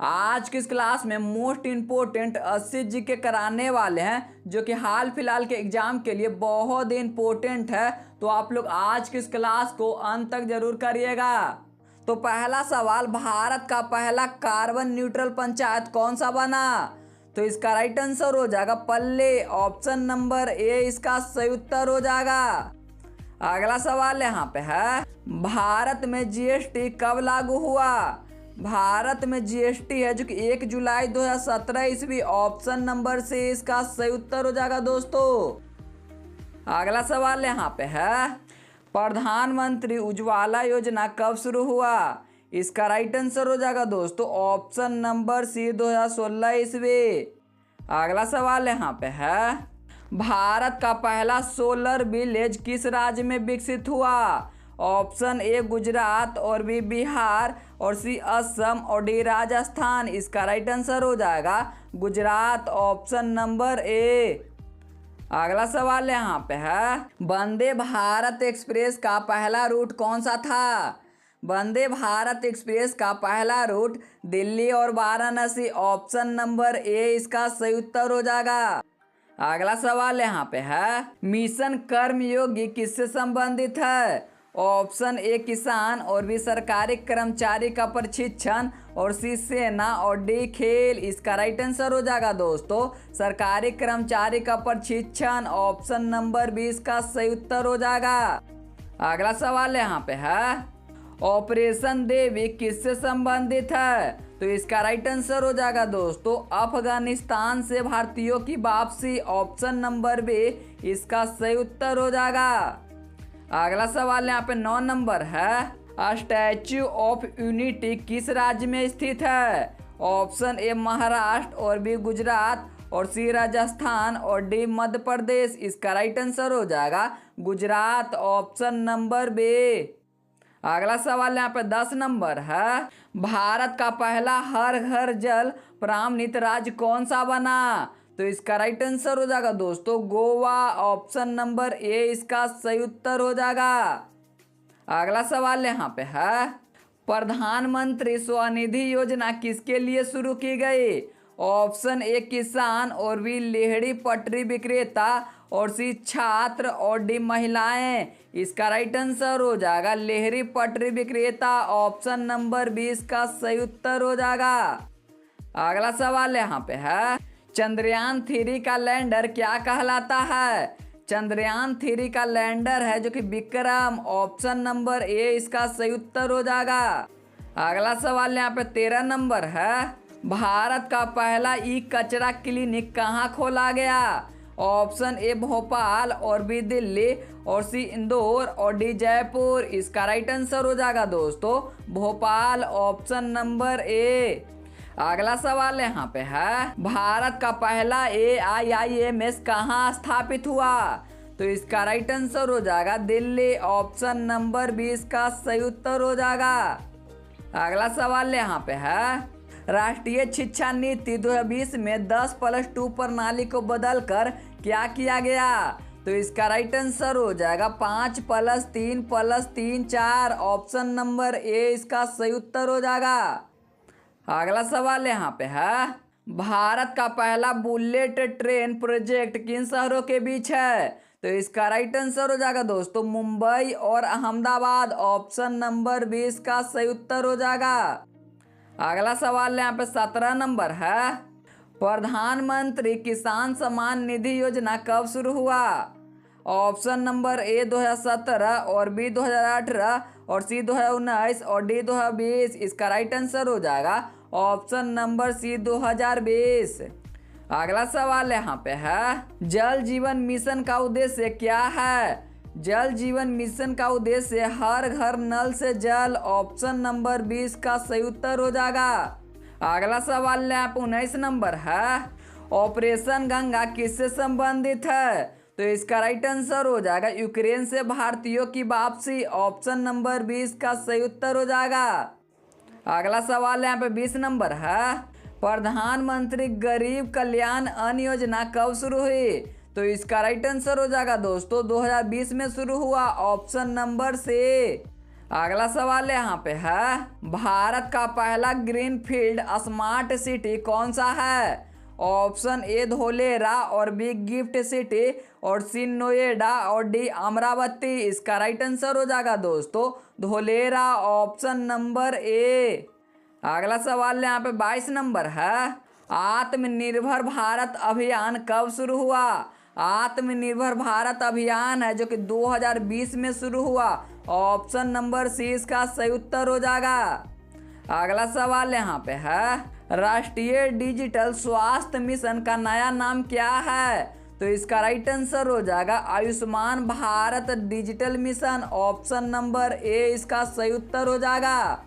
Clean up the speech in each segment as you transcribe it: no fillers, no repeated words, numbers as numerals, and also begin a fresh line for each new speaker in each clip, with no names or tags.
आज की इस क्लास में मोस्ट इम्पोर्टेंट 80 जीके कराने वाले हैं, जो कि हाल फिलहाल के एग्जाम के लिए बहुत ही इम्पोर्टेंट है। तो आप लोग आज की इस क्लास को अंत तक जरूर करिएगा। तो पहला सवाल, भारत का पहला कार्बन न्यूट्रल पंचायत कौन सा बना? तो इसका राइट आंसर हो जाएगा पल्ले, ऑप्शन नंबर ए इसका सही उत्तर हो जाएगा। अगला सवाल यहाँ पे है, भारत में जीएसटी कब लागू हुआ? भारत में जीएसटी है जो कि 1 जुलाई 2017 ईस्वी, ऑप्शन नंबर सी इसका सही उत्तर हो जाएगा दोस्तों। अगला सवाल यहाँ पे है, प्रधानमंत्री उज्ज्वला योजना कब शुरू हुआ? इसका राइट आंसर हो जाएगा दोस्तों ऑप्शन नंबर सी 2016 ईस्वी। अगला सवाल यहाँ पे है, भारत का पहला सोलर विलेज किस राज्य में विकसित हुआ? ऑप्शन ए गुजरात, और बी बिहार, और सी असम, और डी राजस्थान। इसका राइट आंसर हो जाएगा गुजरात, ऑप्शन नंबर ए। अगला सवाल यहाँ पे है, वंदे भारत एक्सप्रेस का पहला रूट कौन सा था? वंदे भारत एक्सप्रेस का पहला रूट दिल्ली और वाराणसी, ऑप्शन नंबर ए इसका सही उत्तर हो जाएगा। अगला सवाल यहाँ पे है, मिशन कर्मयोगी किससे संबंधित है? ऑप्शन ए किसान, और बी सरकारी कर्मचारी का प्रशिक्षण, और सी सेना, और डी खेल। इसका राइट आंसर हो जाएगा दोस्तों सरकारी कर्मचारी का प्रशिक्षण, ऑप्शन नंबर 20 का सही उत्तर हो जाएगा। अगला सवाल यहाँ पे है, ऑपरेशन देवी किससे संबंधित है? तो इसका राइट आंसर हो जाएगा दोस्तों अफगानिस्तान से भारतीयों की वापसी, ऑप्शन नंबर बी इसका सही उत्तर हो जाएगा। अगला सवाल यहाँ पे 9 नंबर है, स्टैच्यू ऑफ यूनिटी किस राज्य में स्थित है? ऑप्शन ए महाराष्ट्र, और बी गुजरात, और सी राजस्थान, और डी मध्य प्रदेश। इसका राइट आंसर हो जाएगा गुजरात, ऑप्शन नंबर बी। अगला सवाल यहाँ पे 10 नंबर है, भारत का पहला हर घर जल प्रमाणित राज्य कौन सा बना? तो इसका राइट आंसर हो जाएगा दोस्तों गोवा, ऑप्शन नंबर ए इसका सही उत्तर हो जाएगा। अगला सवाल यहाँ पे है, प्रधानमंत्री स्वनिधि योजना किसके लिए शुरू की गई? ऑप्शन ए किसान, और बी लेहड़ी पटरी विक्रेता, और सी छात्र, और डी महिलाएं। इसका राइट आंसर हो जाएगा लेहड़ी पटरी विक्रेता, ऑप्शन नंबर 20 का सही उत्तर हो जाएगा। अगला सवाल यहाँ पे है, चंद्रयान 3 का लैंडर क्या कहलाता है? चंद्रयान 3 का लैंडर है जो कि विक्रम, ऑप्शन नंबर ए इसका सही उत्तर हो जाएगा। अगला सवाल यहाँ पे 13 नंबर है, भारत का पहला ई कचरा क्लिनिक कहाँ खोला गया? ऑप्शन ए भोपाल, और बी दिल्ली, और सी इंदौर, और डी जयपुर। इसका राइट आंसर हो जाएगा दोस्तों भोपाल, ऑप्शन नंबर ए। अगला सवाल यहाँ पे है, भारत का पहला AIIMS कहाँ स्थापित हुआ? तो इसका राइट आंसर हो जाएगा दिल्ली, ऑप्शन नंबर 20 का सही उत्तर हो जाएगा। अगला सवाल यहाँ पे है, राष्ट्रीय शिक्षा नीति 2020 में 10+2 प्रणाली को बदलकर क्या किया गया? तो इसका राइट आंसर हो जाएगा 5+3+3 4, ऑप्शन नंबर ए इसका सही उत्तर हो जाएगा। अगला सवाल यहाँ पे है, भारत का पहला बुलेट ट्रेन प्रोजेक्ट किन शहरों के बीच है? तो इसका राइट आंसर हो जाएगा दोस्तों मुंबई और अहमदाबाद, ऑप्शन नंबर 20 का सही उत्तर हो जाएगा। अगला सवाल यहाँ पे 17 नंबर है, प्रधानमंत्री किसान सम्मान निधि योजना कब शुरू हुआ? ऑप्शन नंबर ए 2017, और बी 2018, और सी 2019, और डी 2020। इसका राइट आंसर हो जाएगा ऑप्शन नंबर सी 2020। अगला सवाल यहाँ पे है, जल जीवन मिशन का उद्देश्य क्या है? जल जीवन मिशन का उद्देश्य हर घर नल से जल, ऑप्शन नंबर 20 का सही उत्तर हो जाएगा। अगला सवाल यहाँ पे 19 नंबर है, ऑपरेशन गंगा किससे संबंधित है? तो इसका राइट आंसर हो जाएगा यूक्रेन से भारतीयों की वापसी, ऑप्शन नंबर 20 का सही उत्तर हो जाएगा। अगला सवाल यहाँ पे 20 नंबर है, प्रधानमंत्री गरीब कल्याण अन्न योजना कब शुरू हुई? तो इसका राइट आंसर हो जाएगा दोस्तों 2020 में शुरू हुआ, ऑप्शन नंबर से। अगला सवाल यहाँ पे है, भारत का पहला ग्रीनफील्ड स्मार्ट सिटी कौन सा है? ऑप्शन ए धोलेरा और बी गिफ्ट सिटी और सी नोएडा और डी अमरावती। इसका राइट आंसर हो जाएगा दोस्तों धोलेरा, ऑप्शन नंबर ए। अगला सवाल यहाँ पे 22 नंबर है, आत्मनिर्भर भारत अभियान कब शुरू हुआ? आत्मनिर्भर भारत अभियान है जो कि 2020 में शुरू हुआ, ऑप्शन नंबर सी इसका सही उत्तर हो जाएगा। अगला सवाल यहाँ पे है, राष्ट्रीय डिजिटल स्वास्थ्य मिशन का नया नाम क्या है? तो इसका राइट आंसर हो जाएगा Ayushman Bharat digital mission, option number A इसका सही उत्तर हो जाएगा।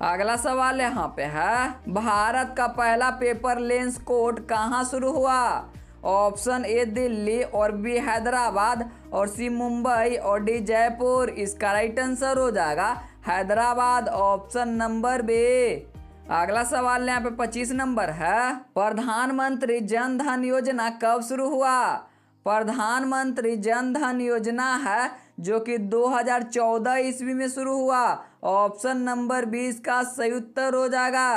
अगला सवाल यहाँ पे है, भारत का पहला पेपरलेस कोर्ट कहाँ शुरू हुआ? ऑप्शन ए दिल्ली और बी हैदराबाद और सी मुंबई और डी जयपुर। इसका राइट आंसर हो जाएगा हैदराबाद, ऑप्शन नंबर बी। अगला सवाल यहाँ पे 25 नंबर है, प्रधानमंत्री जन धन योजना कब शुरू हुआ? प्रधानमंत्री जन धन योजना है जो कि 2014 ईस्वी में शुरू हुआ, ऑप्शन नंबर 20 का सही उत्तर हो जाएगा।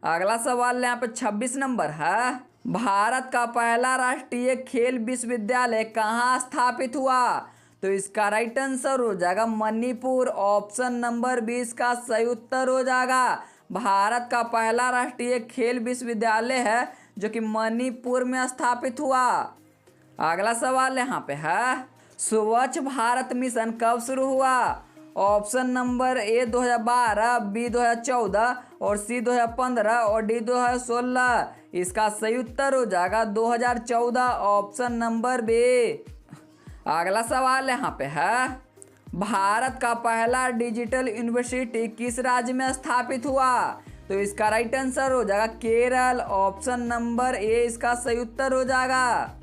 अगला सवाल यहाँ पे 26 नंबर है, भारत का पहला राष्ट्रीय खेल विश्वविद्यालय कहाँ स्थापित हुआ? तो इसका राइट आंसर हो जाएगा मणिपुर, ऑप्शन नंबर 20 का सही उत्तर हो जाएगा। भारत का पहला राष्ट्रीय खेल विश्वविद्यालय है जो कि मणिपुर में स्थापित हुआ। अगला सवाल यहाँ पे है, स्वच्छ भारत मिशन कब शुरू हुआ? ऑप्शन नंबर ए 2012, बी 2014 और सी 2015 और डी 2016। इसका सही उत्तर हो जाएगा 2014, ऑप्शन नंबर बी। अगला सवाल यहाँ पे है, भारत का पहला डिजिटल यूनिवर्सिटी किस राज्य में स्थापित हुआ? तो इसका राइट आंसर हो जाएगा केरल, ऑप्शन नंबर ए इसका सही उत्तर हो जाएगा।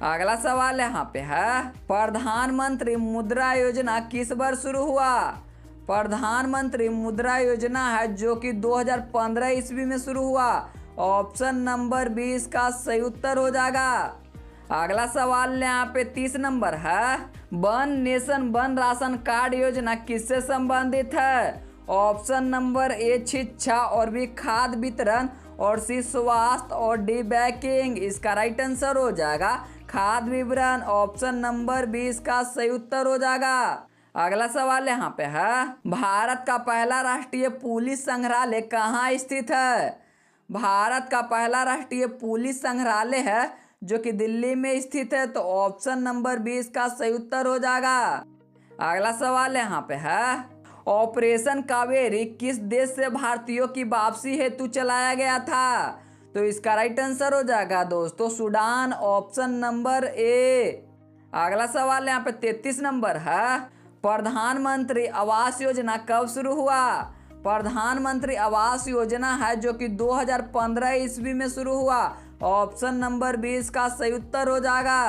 अगला सवाल यहाँ पे है, प्रधानमंत्री मुद्रा योजना किस वर्ष शुरू हुआ? प्रधानमंत्री मुद्रा योजना है जो कि 2015 ईस्वी में शुरू हुआ, ऑप्शन नंबर 20 का सही उत्तर हो जाएगा। अगला सवाल यहाँ पे 30 नंबर है, one nation one ration card योजना किससे संबंधित है? ऑप्शन नंबर ए शिक्षा और बी खाद्य वितरण और सी स्वास्थ्य और डी बैंकिंग। इसका राइट आंसर हो जाएगा खाद्य वितरण, ऑप्शन नंबर 20 का सही उत्तर हो जाएगा। अगला सवाल यहाँ पे है, भारत का पहला राष्ट्रीय पुलिस संग्रहालय कहाँ स्थित है? भारत का पहला राष्ट्रीय पुलिस संग्रहालय है जो कि दिल्ली में स्थित है, तो ऑप्शन नंबर 20 का सही उत्तर हो जाएगा। अगला सवाल यहाँ पे है, ऑपरेशन कावेरी किस देश से भारतीयों की वापसी हेतु चलाया गया था? तो इसका राइट आंसर हो जाएगा दोस्तों सूडान, ऑप्शन नंबर ए। अगला सवाल यहाँ पे 33 नंबर है, प्रधानमंत्री आवास योजना कब शुरू हुआ? प्रधानमंत्री आवास योजना है जो कि 2015 ईस्वी में शुरू हुआ, ऑप्शन नंबर 20 का सही उत्तर हो जाएगा।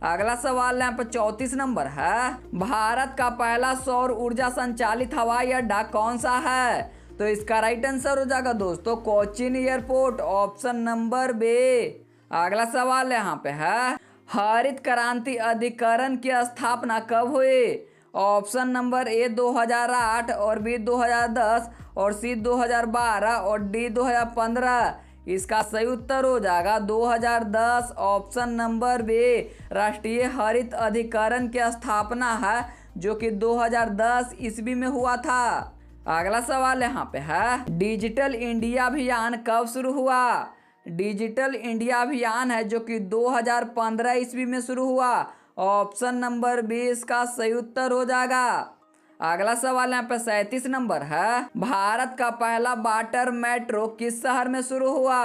अगला सवाल यहाँ पे 34 नंबर है, भारत का पहला सौर ऊर्जा संचालित हवाई अड्डा कौन सा है? तो इसका राइट आंसर हो जाएगा दोस्तों Cochin airport, option number B. अगला सवाल यहाँ पे है, हरित क्रांति अधिकरण की स्थापना कब हुई? ऑप्शन नंबर ए 2008 और बी 2010 और सी 2012 और डी 2015। इसका सही उत्तर हो जाएगा 2010, ऑप्शन नंबर बी। राष्ट्रीय हरित अधिकरण की स्थापना है जो कि 2010 ईस्वी में हुआ था। अगला सवाल यहाँ पे है, डिजिटल इंडिया अभियान कब शुरू हुआ? डिजिटल इंडिया अभियान है जो कि 2015 ईस्वी में शुरू हुआ, ऑप्शन नंबर 20 का सही उत्तर हो जाएगा। अगला सवाल यहाँ पे 37 नंबर है, भारत का पहला वाटर मेट्रो किस शहर में शुरू हुआ?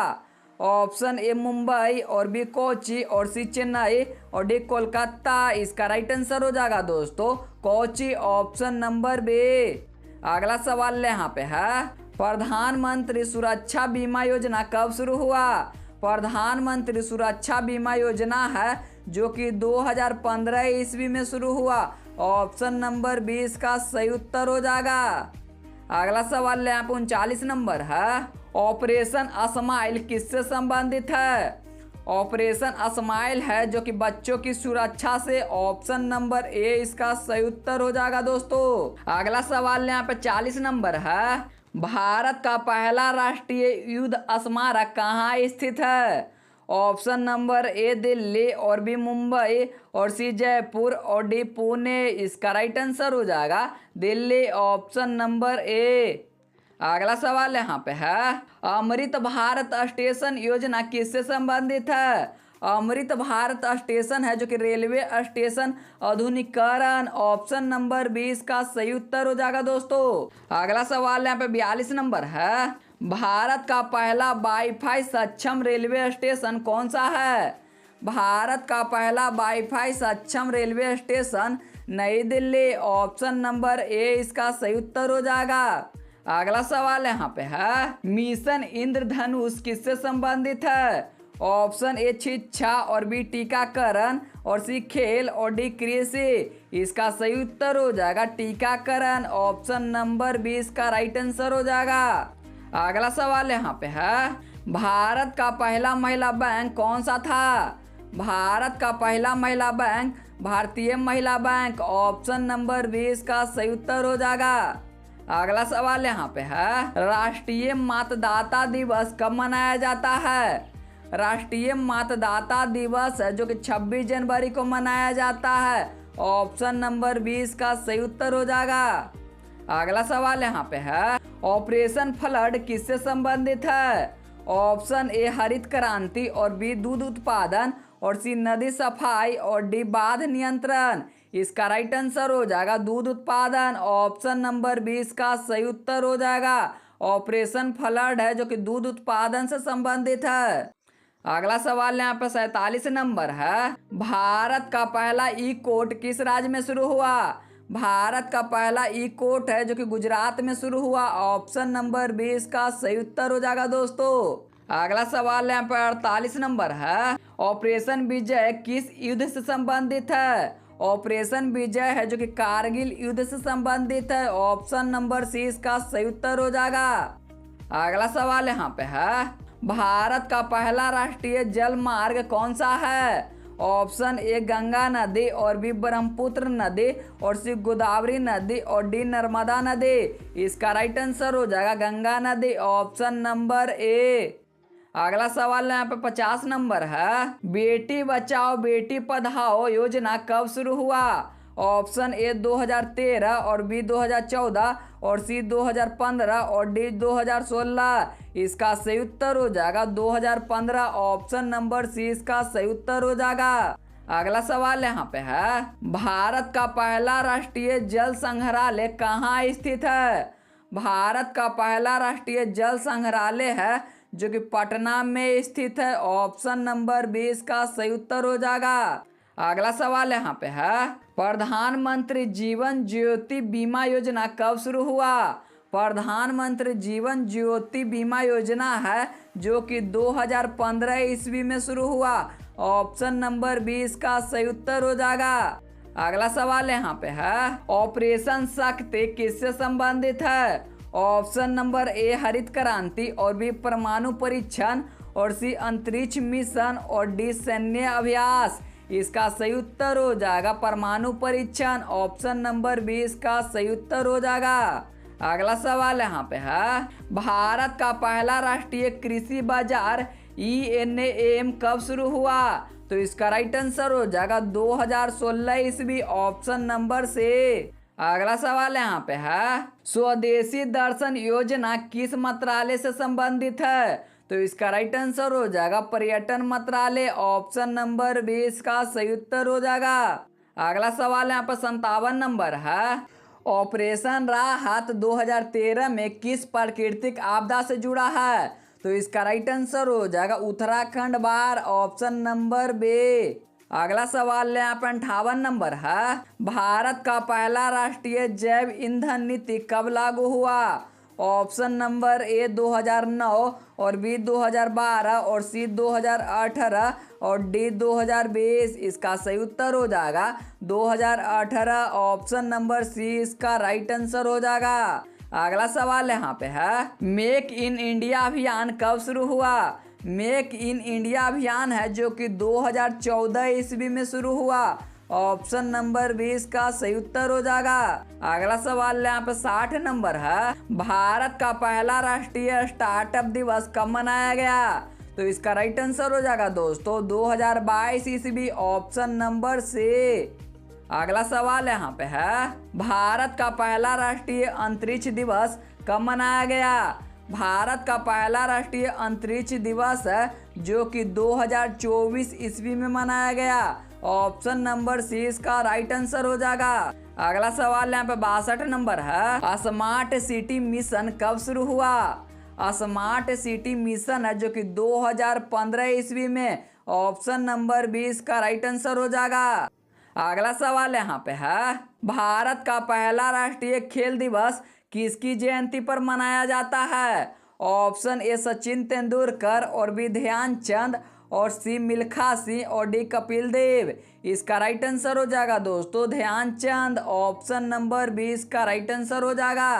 ऑप्शन ए मुंबई और बी कोची और सी चेन्नई और डी कोलकाता। इसका राइट आंसर हो जाएगा दोस्तों कोची, ऑप्शन नंबर बी। अगला सवाल यहाँ पे है, प्रधानमंत्री सुरक्षा बीमा योजना कब शुरू हुआ? प्रधानमंत्री सुरक्षा बीमा योजना है जो कि 2015 ईस्वी में शुरू हुआ, ऑप्शन नंबर 20 का सही उत्तर हो जाएगा। अगला सवाल यहाँ पे 39 नंबर है, ऑपरेशन स्माइल किससे संबंधित है? ऑपरेशन स्माइल है जो कि बच्चों की सुरक्षा से। ऑप्शन नंबर ए इसका सही उत्तर हो जाएगा दोस्तों। अगला सवाल यहाँ पे 40 नंबर है। भारत का पहला राष्ट्रीय युद्ध स्मारक कहाँ स्थित है? ऑप्शन नंबर ए दिल्ली, और बी मुंबई, और सी जयपुर, और डी पुणे। इसका राइट आंसर हो जाएगा दिल्ली, ऑप्शन नंबर ए। अगला सवाल यहाँ पे है, अमृत भारत स्टेशन योजना किससे संबंधित है? अमृत भारत स्टेशन है जो कि रेलवे स्टेशन आधुनिकीकरण। ऑप्शन नंबर 20 का सही उत्तर हो जाएगा दोस्तों। अगला सवाल यहाँ पे 42 नंबर है। भारत का पहला वाईफाई सक्षम रेलवे स्टेशन कौन सा है? भारत का पहला वाईफाई सक्षम रेलवे स्टेशन नई दिल्ली। ऑप्शन नंबर ए इसका सही उत्तर हो जाएगा। अगला सवाल यहाँ पे है, मिशन इंद्रधनुष किससे संबंधित है? ऑप्शन ए शिक्षा, और बी टीकाकरण, और सी खेल, और डी कृषि। इसका सही उत्तर हो जाएगा टीकाकरण। ऑप्शन नंबर 20 का राइट आंसर हो जाएगा। अगला सवाल यहाँ पे है, भारत का पहला महिला बैंक कौन सा था? भारत का पहला महिला बैंक भारतीय महिला बैंक। ऑप्शन नंबर 20 का सही उत्तर हो जाएगा। अगला सवाल यहाँ पे है, राष्ट्रीय मतदाता दिवस कब मनाया जाता है? राष्ट्रीय मतदाता दिवस है जो कि 26 जनवरी को मनाया जाता है। ऑप्शन नंबर 20 का सही उत्तर हो जाएगा। अगला सवाल यहाँ पे है, ऑपरेशन फ्लड किससे संबंधित है? ऑप्शन ए हरित क्रांति, और बी दूध उत्पादन, और सी नदी सफाई, और डी बाढ़ नियंत्रण। इसका राइट आंसर हो जाएगा दूध उत्पादन। ऑप्शन नंबर 20 का सही उत्तर हो जाएगा। ऑपरेशन फ्लड है जो कि दूध उत्पादन से संबंधित है। अगला सवाल यहाँ पे 47 नंबर है, भारत का पहला ई कोर्ट किस राज्य में शुरू हुआ? भारत का पहला ई कोर्ट है जो कि गुजरात में शुरू हुआ। ऑप्शन नंबर 20 का सही उत्तर हो जाएगा दोस्तों। अगला सवाल यहाँ पे 48 नंबर है, ऑपरेशन विजय किस युद्ध से संबंधित है? ऑपरेशन विजय है जो कि कारगिल युद्ध से संबंधित है। ऑप्शन नंबर सी इसका सही उत्तर हो जाएगा। अगला सवाल यहाँ पे है, भारत का पहला राष्ट्रीय जल मार्ग कौन सा है? ऑप्शन ए गंगा नदी, और बी ब्रह्मपुत्र नदी, और सी गोदावरी नदी, और डी नर्मदा नदी। इसका राइट आंसर हो जाएगा गंगा नदी। Option number A. अगला सवाल यहाँ पे 50 नंबर है, बेटी बचाओ बेटी पढ़ाओ योजना कब शुरू हुआ? ऑप्शन ए 2013, और बी 2014, और सी 2015, और डी 2016। इसका सही उत्तर हो जाएगा 2015। ऑप्शन नंबर सी इसका सही उत्तर हो जाएगा। अगला सवाल यहाँ पे है, भारत का पहला राष्ट्रीय जल संग्रहालय कहाँ स्थित है? भारत का पहला राष्ट्रीय जल संग्रहालय है जो कि पटना में स्थित है। ऑप्शन नंबर 20 का सही उत्तर हो जाएगा। अगला सवाल यहाँ पे है, प्रधानमंत्री जीवन ज्योति बीमा योजना कब शुरू हुआ? प्रधानमंत्री जीवन ज्योति बीमा योजना है जो कि 2015 ईस्वी में शुरू हुआ। ऑप्शन नंबर 20 का सही उत्तर हो जाएगा। अगला सवाल यहाँ पे है, ऑपरेशन शक्ति किससे संबंधित है? ऑप्शन नंबर ए हरित क्रांति, और बी परमाणु परीक्षण, और सी अंतरिक्ष मिशन, और डी सैन्य अभ्यास। इसका सही उत्तर हो जाएगा परमाणु परीक्षण। ऑप्शन नंबर 20 का सही उत्तर हो जाएगा। अगला सवाल यहाँ पे है, भारत का पहला राष्ट्रीय कृषि बाजार ENAM कब शुरू हुआ? तो इसका राइट आंसर हो जाएगा 2016 ईस्वी। ऑप्शन नंबर से। अगला सवाल यहाँ पे है, स्वदेशी दर्शन योजना किस मंत्रालय से संबंधित है? तो इसका राइट आंसर हो जाएगा पर्यटन मंत्रालय। ऑप्शन नंबर 20 का सही उत्तर हो जाएगा। अगला सवाल यहाँ पर 57 नंबर है, ऑपरेशन राहत 2013 में किस प्राकृतिक आपदा से जुड़ा है? तो इसका राइट आंसर हो जाएगा उत्तराखंड बाढ़। Option number B. अगला सवाल यहाँ पर 58 नंबर है, भारत का पहला राष्ट्रीय जैव ईंधन नीति कब लागू हुआ? ऑप्शन नंबर ए 2009, और बी 2012, और सी 2018, और डी 2020। इसका सही उत्तर हो जाएगा 2018। ऑप्शन नंबर सी इसका राइट आंसर हो जाएगा। अगला सवाल यहाँ पे है, मेक इन इंडिया अभियान कब शुरू हुआ? मेक इन इंडिया अभियान है जो कि 2014 ईस्वी में शुरू हुआ। ऑप्शन नंबर 20 का सही उत्तर हो जाएगा। अगला सवाल यहाँ पे 60 नंबर है। भारत का पहला राष्ट्रीय स्टार्टअप दिवस कब मनाया गया? तो इसका राइट आंसर हो जाएगा दोस्तों 2022 ईस्वी, ऑप्शन नंबर से। अगला सवाल यहाँ पे है, भारत का पहला राष्ट्रीय अंतरिक्ष दिवस कब मनाया गया? भारत का पहला राष्ट्रीय अंतरिक्ष दिवस है जो कि 2024 ईस्वी में मनाया गया। ऑप्शन नंबर सी इसका राइट आंसर हो जाएगा। अगला सवाल यहाँ पे 62 नंबर है। स्मार्ट सिटी मिशन कब शुरू हुआ? स्मार्ट सिटी मिशन है जो कि 2015 ईस्वी में। ऑप्शन नंबर 20 का राइट आंसर हो जाएगा। अगला सवाल यहाँ पे है, भारत का पहला राष्ट्रीय खेल दिवस किसकी जयंती पर मनाया जाता है? ऑप्शन ए सचिन तेंदुलकर और बी ध्यानचंद और सी मिल्खा सिंह और डी कपिल देव। इसका राइट आंसर हो जाएगा दोस्तों ध्यानचंद। ऑप्शन नंबर 20 का राइट आंसर हो जाएगा।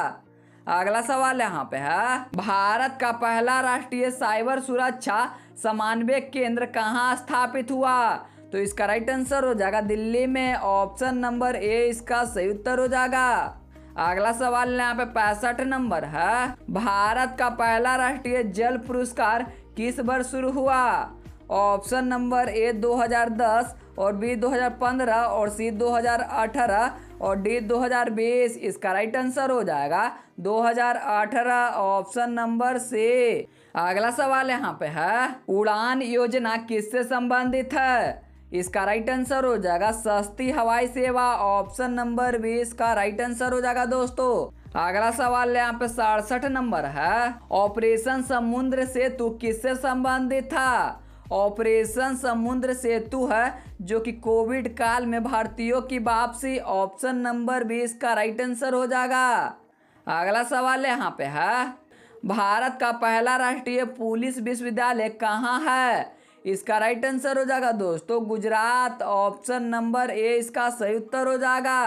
अगला सवाल यहाँ पे है, भारत का पहला राष्ट्रीय साइबर सुरक्षा समन्वय केंद्र कहाँ स्थापित हुआ? तो इसका राइट आंसर हो जाएगा दिल्ली में। ऑप्शन नंबर ए इसका सही उत्तर हो जाएगा। अगला सवाल यहाँ पे 65 नंबर है, भारत का पहला राष्ट्रीय जल पुरस्कार किस वर्ष शुरू हुआ? ऑप्शन नंबर ए 2010 और बी 2015 और सी 2018 और डी 2020। इसका राइट आंसर हो जाएगा 2018, ऑप्शन नंबर से। अगला सवाल यहाँ पे है, उड़ान योजना किससे संबंधित है? इसका राइट आंसर हो जाएगा सस्ती हवाई सेवा। ऑप्शन नंबर 20 का राइट आंसर हो जाएगा दोस्तों। अगला सवाल यहाँ पे 67 नंबर है, ऑपरेशन समुद्र सेतु किससे संबंधित था? ऑपरेशन समुद्र सेतु है जो कि कोविड काल में भारतीयों की वापसी। ऑप्शन नंबर 20 का राइट आंसर हो जाएगा। अगला सवाल यहाँ पे है, भारत का पहला राष्ट्रीय पुलिस विश्वविद्यालय कहाँ है? इसका राइट आंसर हो जाएगा दोस्तों गुजरात। ऑप्शन नंबर ए इसका सही उत्तर हो जाएगा।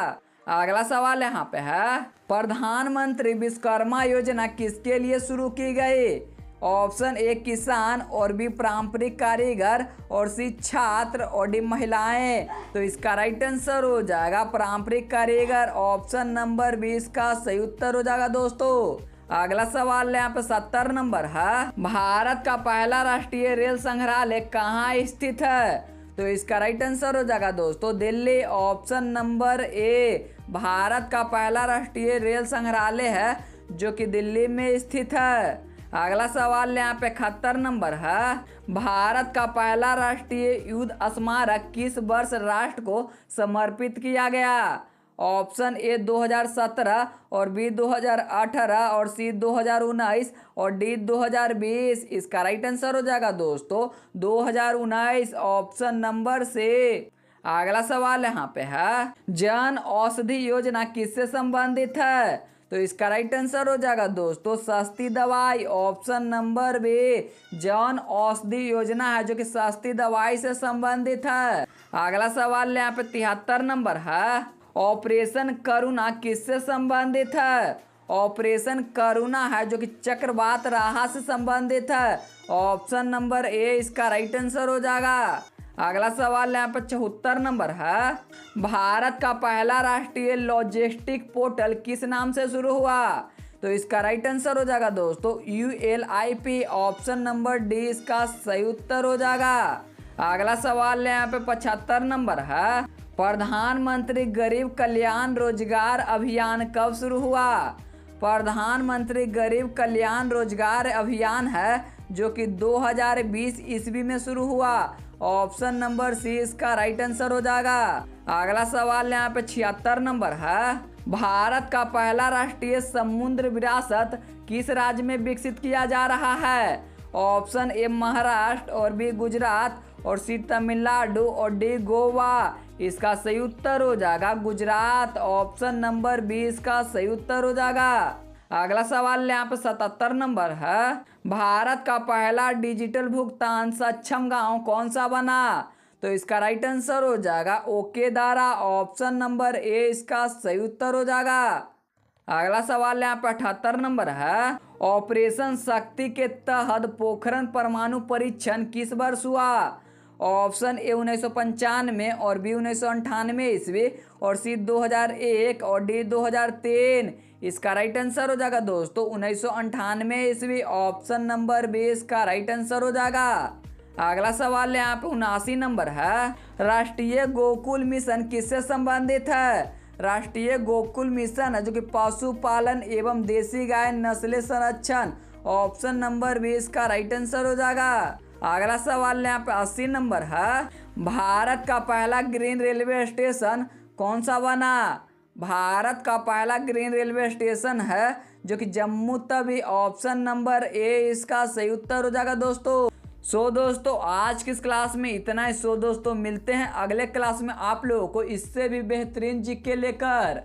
अगला सवाल यहाँ पे है, प्रधानमंत्री विश्वकर्मा योजना किसके लिए शुरू की गई? ऑप्शन ए किसान और बी पारंपरिक कारीगर और सी छात्र और डी महिलाएं। तो इसका राइट आंसर हो जाएगा पारंपरिक कारीगर। ऑप्शन नंबर 20 का सही उत्तर हो जाएगा दोस्तों। अगला सवाल यहाँ पे 70 नंबर है, भारत का पहला राष्ट्रीय रेल संग्रहालय कहाँ स्थित है? तो इसका राइट आंसर हो जाएगा दोस्तों Delhi. Option number A Bharat का पहला राष्ट्रीय रेल संग्रहालय है जो कि दिल्ली में स्थित है। अगला सवाल यहाँ पे 71 नंबर है, भारत का पहला राष्ट्रीय युद्ध स्मारक किस वर्ष राष्ट्र को समर्पित किया गया? ऑप्शन ए 2017 और बी 2018 और सी 2019 और डी 2020। इसका राइट आंसर हो जाएगा दोस्तों 2019, ऑप्शन नंबर से। अगला सवाल यहाँ पे है, जन औषधि योजना किससे संबंधित है? तो इसका राइट आंसर हो जाएगा दोस्तों सस्ती दवाई। Option number B Jan Aushadhi Yojana है जो कि सस्ती दवाई से संबंधित है। अगला सवाल यहाँ पे 73 नंबर है, ऑपरेशन करुणा किससे संबंधित है? ऑपरेशन करुणा है जो कि चक्रवात राहत से संबंधित है। ऑप्शन नंबर ए इसका राइट आंसर हो जाएगा। अगला सवाल यहाँ पर 74 नंबर है, भारत का पहला राष्ट्रीय लॉजिस्टिक पोर्टल किस नाम से शुरू हुआ? तो इसका राइट आंसर हो जाएगा दोस्तों ULIP। ऑप्शन नंबर डी इसका सही उत्तर हो जाएगा। अगला सवाल यहाँ पे 75 नंबर है, प्रधानमंत्री गरीब कल्याण रोजगार अभियान कब शुरू हुआ? प्रधानमंत्री गरीब कल्याण रोजगार अभियान है जो कि 2020 ईस्वी में शुरू हुआ। ऑप्शन नंबर सी इसका राइट आंसर हो जाएगा। अगला सवाल यहाँ पे 76 नंबर है, भारत का पहला राष्ट्रीय समुद्र विरासत किस राज्य में विकसित किया जा रहा है? ऑप्शन ए महाराष्ट्र और बी गुजरात और सी तमिलनाडु और डी गोवा। इसका सही उत्तर हो जाएगा गुजरात। ऑप्शन नंबर 20 का सही उत्तर हो जाएगा। अगला सवाल यहाँ पे 77 नंबर है, भारत का पहला डिजिटल भुगतान सक्षम गांव कौन सा बना? तो इसका राइट आंसर हो जाएगा ओकेदारा। ऑप्शन नंबर ए इसका सही उत्तर हो जाएगा। अगला सवाल यहाँ पे 78 नंबर है, ऑपरेशन शक्ति के तहत पोखरण परमाणु परीक्षण किस वर्ष हुआ? ऑप्शन ए 1995 और बी 1998 ईस्वी और सी 2001 और डी 2003। इसका राइट आंसर हो जाएगा दोस्तों 1998 ईस्वी। ऑप्शन नंबर बी इसका राइट आंसर हो जाएगा। अगला सवाल यहाँ पे 79 नंबर है। राष्ट्रीय गोकुल मिशन किससे संबंधित है? राष्ट्रीय गोकुल मिशन है जो कि पशुपालन एवं देसी गाय नस्ल संरक्षण। ऑप्शन नंबर बी इसका राइट आंसर हो जाएगा। अगला सवाल यहाँ पे 80 नंबर है। भारत का पहला ग्रीन रेलवे स्टेशन कौन सा बना? भारत का पहला ग्रीन रेलवे स्टेशन है जो कि Jammu Tawi. Option number A इसका सही उत्तर हो जाएगा दोस्तों। दोस्तों आज की इस क्लास में इतना ही। दोस्तों मिलते हैं अगले क्लास में आप लोगों को इससे भी बेहतरीन जीके लेकर।